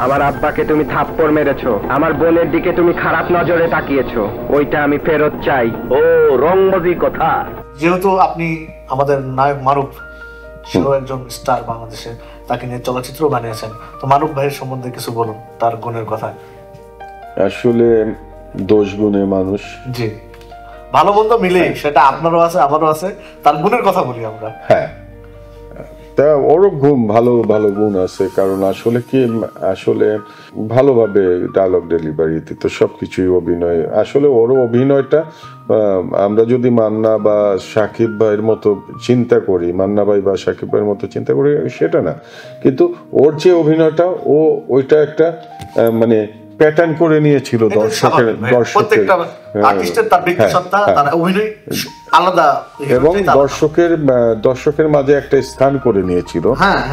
আমার আব্বাকে তুমি থাপ্পড় মেরেছো, আমার বোনের দিকে তুমি খারাপ নজরে তাকিয়েছো, ওইটা আমি ফেরত চাই। ও রংবাজি কথা। যেহেতু আপনি আমাদের নায়ক মারুফ, সেও একজন স্টার বাংলাদেশে, তাকে নিয়ে চলচ্চিত্র বানিয়েছেন, তো মারুফ ভাইয়ের সম্বন্ধে কিছু বলুন, তার গুণের কথা। আসলে দোষ গুণে মানুষ, জি, ভালো মন্দ মিলেই, সেটা আপনারও আছে আমারও আছে, তার গুণের কথা বলি আমরা। হ্যাঁ, তা ওরও ভালো ভালো গুণ আছে, কারণ আসলে কি, আসলে ভালোভাবে ডায়লগ ডেলিভারিতে তো সবকিছুই অভিনয়। আসলে ওরও অভিনয়টা আমরা যদি মান্না বা সাকিব ভাইয়ের মতো চিন্তা করি, মান্না ভাই বা সাকিব ভাইয়ের মতো চিন্তা করি, সেটা না, কিন্তু ওর যে অভিনয়টা, ওইটা একটা মানে প্যাটার্ন করে নিয়েছিল দর্শকের আলাদা, এবং দর্শকের মাঝে একটা স্থান করে নিয়েছিল।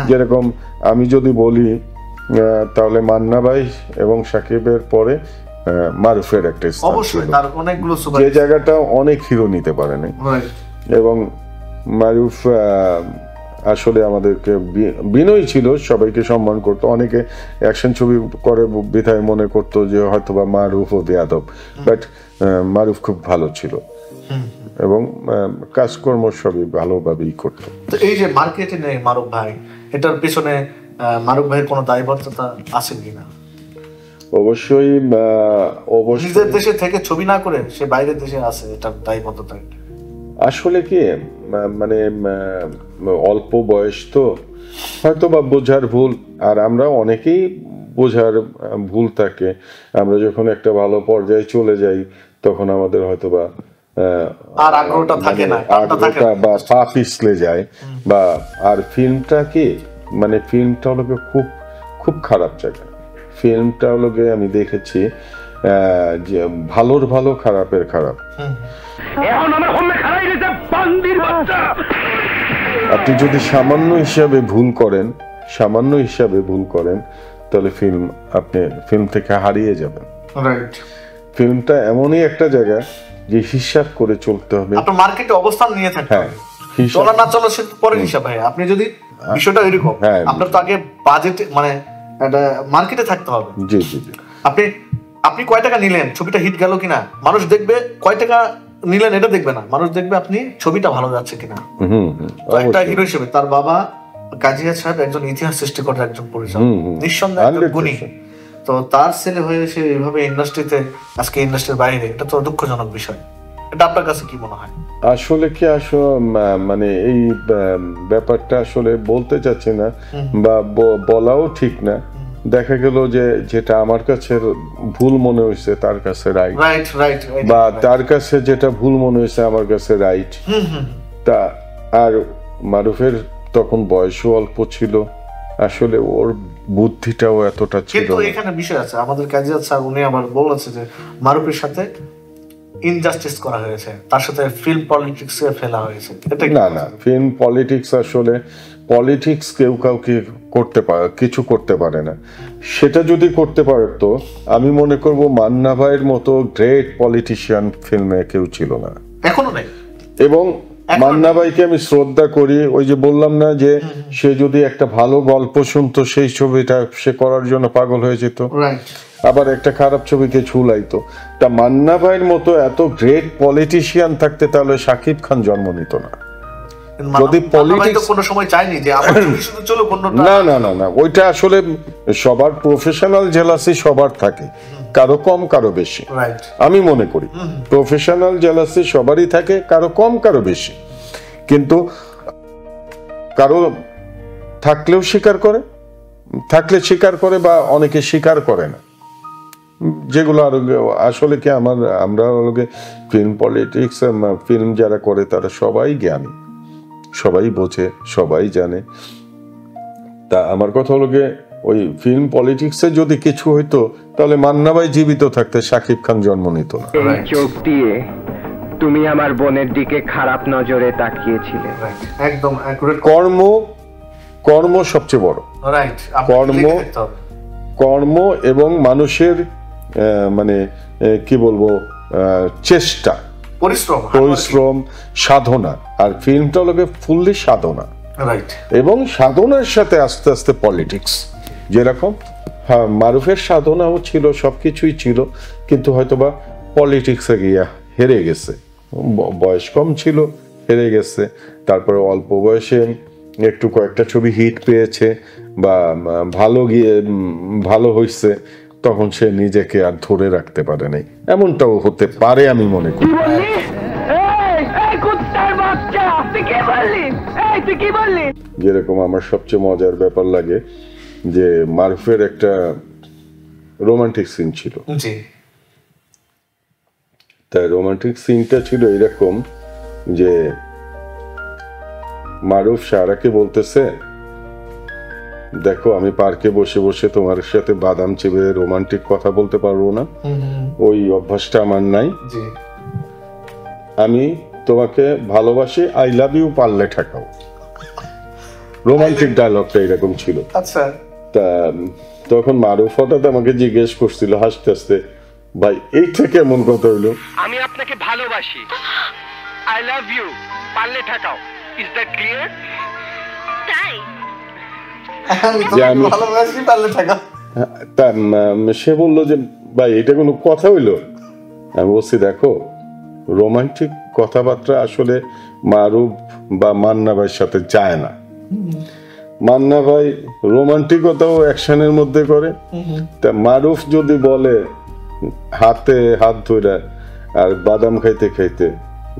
যেরকম আমি যদি বলি, তাহলে মান্না ভাই এবং সাকিবের পরে মারুফের একটা স্থান ছিল, যে জায়গাটা অনেক হিরো নিতে পারেনি। এবং মারুফ আসলে আমাদেরকে বিনয়ী ছিল, সবাইকে সম্মান করতো। অনেকে অ্যাকশন ছবি করে বিধায় মনে করতো যে হয়তোবা মারুফ ও বেয়াদব, বাট মারুফ খুব ভালো ছিল এবং কাজকর্ম সবই ভালোভাবেই করতো। তো এই যে মার্কেটে নেই মারুফ ভাই, এটার পিছনে মারুফ ভাইয়ের কোনো দায়বদ্ধতা আছে কিনা? অবশ্যই নিজের দেশে থেকে ছবি না করে সে বাইরের দেশে আছে, এটার দায়বদ্ধতা। আসলে কি, মানে অল্প বয়স তো, হয়তো বা বোঝার ভুল, আর আমরা অনেকেই বোঝার ভুল থাকে। আমরা যখন একটা ভালো পর্যায়ে চলে যাই, তখন আমাদের হয়তো বা আর আগ্রহটা থাকে না, বা পা পিছলে যায়। বা আর ফিল্মটা কি, মানে ফিল্মটা হলো খুব খুব খারাপ জায়গা। ফিল্মটা হলো আমি দেখেছি যে ভালোর ভালো, খারাপের খারাপ। আপনি যদি সামান্য হিসাবে ভুল করেন, তাহলে আপনি ফিল্ম থেকে হারিয়ে যাবেন। ফিল্মটা এমনই একটা জায়গা যে হিসাব করে চলতে হবে। আপনার মার্কেটে অবস্থান নিয়ে থাকতে হবে। চলা না চলা সে পরের হিসাব ভাই। আপনি যদি বিষয়টা এরকম, আপনার তো আগে বাজেট, মানে একটা মার্কেটে থাকতে হবে। জি জি জি। আপনি কয় টাকা নিলেন, ছবিটা হিট গেল কিনা, মানুষ দেখবে। কয় টাকা নিলেন এটা দেখবে না, মানুষ দেখবে আপনি ছবিটা ভালো যাচ্ছে কিনা। একটা হিরো হিসেবে তার বাবা গাজী সাহেব একজন ইতিহাস সৃষ্টি করার একজন পরিচালক, নিঃসন্দেহে একজন গুণী। তো তার ছেলে হয়ে সে এইভাবে ইন্ডাস্ট্রিতে, আজকে ইন্ডাস্ট্রির বাইরে, এটা তো দুঃখজনক বিষয়। এটা আপনার কাছে কি মনে হয়? আসলে কি, মানে এই ব্যাপারটা আসলে বলতে চাচ্ছি না, বা বলাও ঠিক না। দেখা গেল যে যেটা আমার কাছে ভুল মনে হয়েছে তার কাছে রাইট, বা তার কাছে যেটা ভুল মনে হয়েছে আমার কাছে রাইট। তা আর মারুফের তখন বয়সও অল্প ছিল, আসলে ওর বুদ্ধিটাও এতটা ছিল। কিন্তু এখানে বিষয় আছে, আমাদের কাজী স্যার উনি আবার বলেছে যে মারুফের সাথে ইনজাস্টিস করা হয়েছে, তার সাথে ফিল্ম পলিটিক্সে ফেলা হয়েছে। না, ফিল্ম পলিটিক্স, আসলে পলিটিক্স কেউ কাউকে কিছু করতে পারে না। সেটা যদি করতে পারতো, আমি মনে করব মান্না ভাইয়ের মতো গ্রেট পলিটিশিয়ান ফিল্মে কেউ ছিল না, এখনো নেই। এবং মান্না ভাইকে আমি শ্রদ্ধা করি। ওই যে বললাম না যে সে যদি একটা ভালো গল্প শুনতো, সেই ছবিটা সে করার জন্য পাগল হয়ে যেত, আবার একটা খারাপ ছবিকে ছুলাইতো। তা মান্না ভাইয়ের মতো এত গ্রেট পলিটিশিয়ান থাকতে, তাহলে শাকিব খান জন্ম নিত না। যদি পলিটিক্স কোনো সময় চাইনি যে আমার ছবি শুধু চলো, না, ওইটা আসলে সবার প্রফেশনাল জেলাসি সবার থাকে, কারো কম কারো বেশি। আমি মনে করি প্রফেশনাল জেলাসি সবারই থাকে, কারো কম কারো বেশি। কিন্তু কারো থাকলেও স্বীকার করে, বা অনেকে স্বীকার করে না, যেগুলো আর আসলে কি আমরা ফিল্ম পলিটিক্স, ফিল্ম যারা করে তারা সবাই জ্ঞানী, সবাই বোঝে, সবাই জানে। তা আমার কথা হলো গিয়ে, ওই ফিল্ম পলিটিক্সে যদি কিছু হইতো, তাহলে মান্না ভাই জীবিত থাকতে শাকিব খান জন্ম নিত না। চোখ দিয়ে তুমি আমার বোনের দিকে খারাপ নজরে তাকিয়েছিলে। একদম কর্ম সবচেয়ে বড়। কর্ম এবং মানুষের মানে কি বলবো, চেষ্টা, পরিশ্রম, সাধনা। আর ফিল্মটা হলো ফুললি সাধনা, এবং সাধনার সাথে আস্তে আস্তে পলিটিক্স। যেরকম হ্যাঁ, মারুফের সাধনাও ছিল, সবকিছুই ছিল, কিন্তু হয়তোবা পলিটিক্সে গিয়া হেরে গেছে। বয়স কম ছিল, হেরে গেছে। তারপরে অল্প বয়সে একটু কয়েকটা ছবি হিট পেয়েছে বা ভালো হয়েছে, তখন সে নিজেকে আর ধরে রাখতে পারে নাই, এমনটাও হতে পারে আমি মনে করি। যেরকম আমার সবচেয়ে মজার ব্যাপার লাগে যে মারুফের একটা রোমান্টিক সিন ছিল। জি। তাই রোমান্টিক সিনটা ছিল এরকম যে মারুফ সারাকে বলতেছে, দেখো আমি পার্কে বসে বসে তোমার সাথে বাদাম চেপে রোমান্টিক কথা বলতে পারবো না, ওই অভ্যাসটা আমার নাই। আমি তোমাকে ভালোবাসি, আই লাভ ইউ পারলে ঠেকাও। রোমান্টিক ডায়লগটা এরকম ছিল। আচ্ছা। তা তখন মারুফ হঠাৎ আমাকে জিজ্ঞেস করছিল হাসতে হাসতে, ভাই এইটা কেমন কথা হইলো? আমি আপনাকে ভালোবাসি, আই লাভ ইউ পারলে ঠেকাও, ইজ দ্যাট ক্লিয়ার? তাই আমি ভালোবাসি পারলে ঠেকাও। তা সে বললো যে ভাই এটা কোনো কথা হইলো? আমি বলছি দেখো, রোমান্টিক কথাবার্তা আসলে মারুফ বা মান্না ভাইয়ের সাথে যায় না। মান্না ভাই রোমান্টিকতাও অ্যাকশনের মধ্যে করে। তা মারুফ যদি বলে হাতে হাত ধরে আর বাদাম খাইতে খাইতে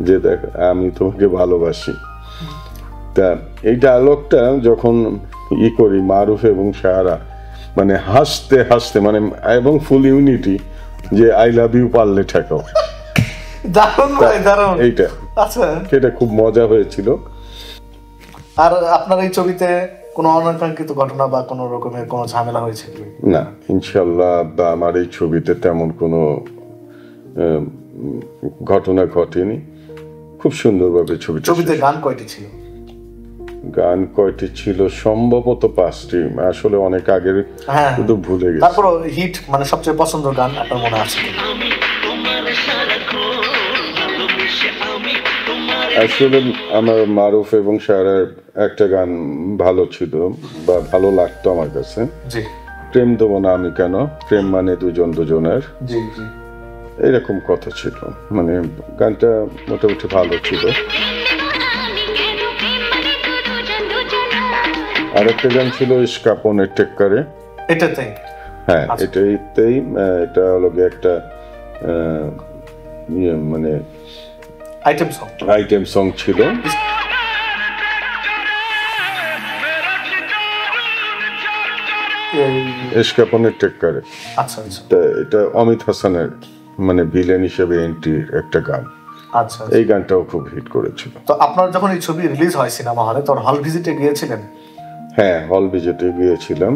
যে দেখ আমি তোমাকে ভালোবাসি, তা এই ডায়লগটা যখন করি মারুফ এবং সাহারা মানে হাসতে হাসতে মানে এবং ফুল ইউনিটি যে আই লাভ ইউ পারলে ঠেকাও, দারুণ ভাই, দারুণ। এইটা আচ্ছা, এটা খুব মজা হয়েছিল। আর আপনার এই ছবিতে কোনো অনাকাঙ্ক্ষিত ঘটনা বা কোনো রকমের কোনো ঝামেলা হয়েছে কি? না, ইনশাল্লাহ আমার এই ছবিতে তেমন কোনো ঘটনা ঘটেনি, খুব সুন্দরভাবে ছবিতে গান কয়টি ছিল? গান কয়টি ছিল? সম্ভবত 5টি, আসলে অনেক আগের, কিন্তু ভুলে গেছি। তারপর হিট মানে সবচেয়ে পছন্দের গান আপনার মনে আছে? আসলে আমার মারুফ এবং সারার একটা গান ভালো ছিল বা ভালো লাগতো আমার কাছে, প্রেম দেবো না আমি কেন, প্রেম মানে দুজন দুজনের, এরকম কথা ছিল। মানে গানটা মোটামুটি ভালো ছিল। আর একটা গান ছিল ইস্কাপনের টেক্কারে, এটাতে হ্যাঁ এটাইতেই, এটা হলো একটা মানে আইটেম সং ছিল। ইস্কাপনের টেক্কারে। আচ্ছা আচ্ছা। এটা অমিত হাসানের মানে ভিলেন হিসেবে এন্ট্রির একটা গান। আচ্ছা। এই গানটাও খুব হিট করেছিল। তো আপনার যখন এই ছবি রিলিজ হয় সিনেমা হলে, তখন হল ভিজিটে গিয়েছিলেন? হ্যাঁ, হল ভিজিটে গিয়েছিলাম।